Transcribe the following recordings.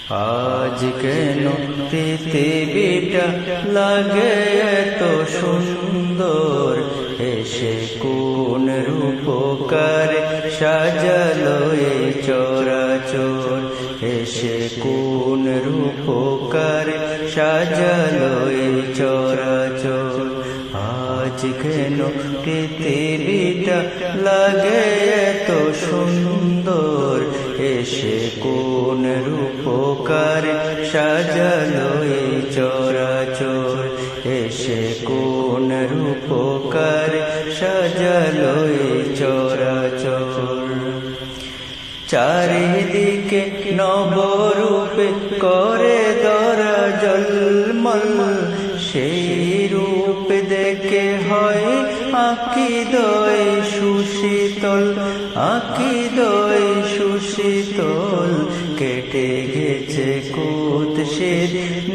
আজ কেন পৃথিবীটা লাগে এত সুন্দর, এসে কোন রূপকার সাজালো এই চরাচর, এসে কোন রূপকার সাজালো এই চরাচর। আজ কেন পৃথিবীটা লাগে এত সুন্দর, এসে কোন রূপকার সাজালো এই চরাচর, এসে কোন রূপকার সাজালো এই চরাচর। চারিদিকে নবরূপে করে ধরা জলমল, সেই রূপ দেখে হয় আকিদয় সুশীতল, আকিদয় সুশীতল। কেটে গেছে কুৎসিত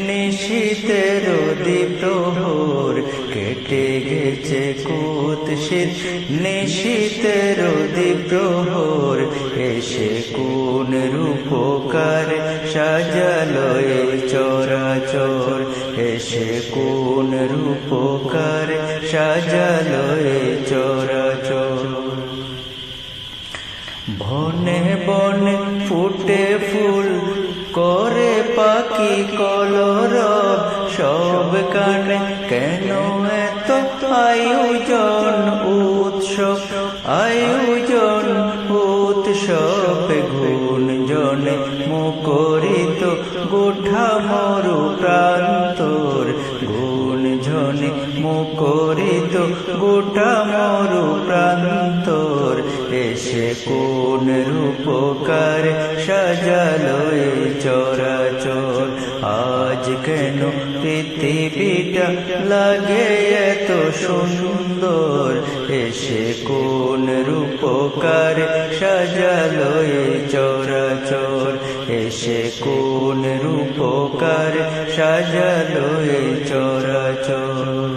নিশীথের দ্বিপ্রহর, কেটে গেছে কুৎসিত নিশীথের দ্বিপ্রহর। এসে কোন রূপকার সাজালো এই চরাচর, এসে কোন রূপকার সাজালো এই চরাচর। বনে বনে ফুটে ফুল করে পাখি কলরব, সব কানে কেন এত আয়োজন উৎসব, আয়োজন উৎসব। গুঞ্জনে মুখরিত গোঠা মরু প্রান্তর, গুঞ্জনে মুখরিত গোঠা মরু প্রান্তর। এসে কোন রূপকার সাজালো এই চরাচর, আজ কেন পৃথিবীটা লাগে এত সুন্দর, এসে কোন রূপকার সাজালো এই চরাচর, এসে কোন রূপকার সাজালো এই চরাচর।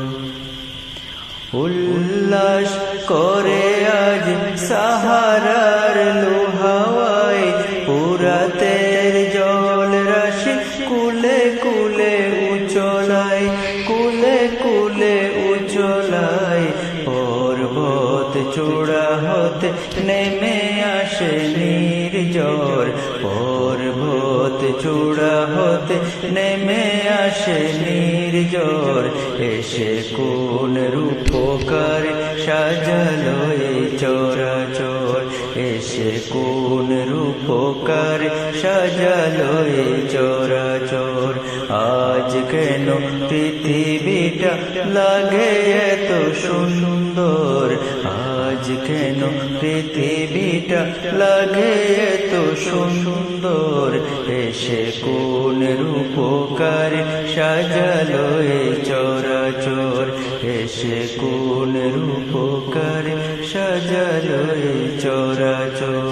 উল্লাস করে আজ সাহারার লোহাওয়ায়, পুরাতের জল রাশি কুলে কুলে উচলায়, কুলে কুলে উচলায়। পর্বত চূড়া হতে নেমে আসে নির্ঝর, পর্বত চূড়া হতে নেমে আসে নির্ঝর। এসে কোন রূপকার সাজালো এই চরাচর, এসে কোন রূপকার সাজালো এই চরাচর। আজ কেন পৃথিবীটা লাগে এত সুন্দর, আজ কেন পৃথিবীটা লাগে এত সুন্দর। এসে কোন রূপকার সাজালো এই চরাচর, এসে কোন রূপকার সাজালো এই চরাচর।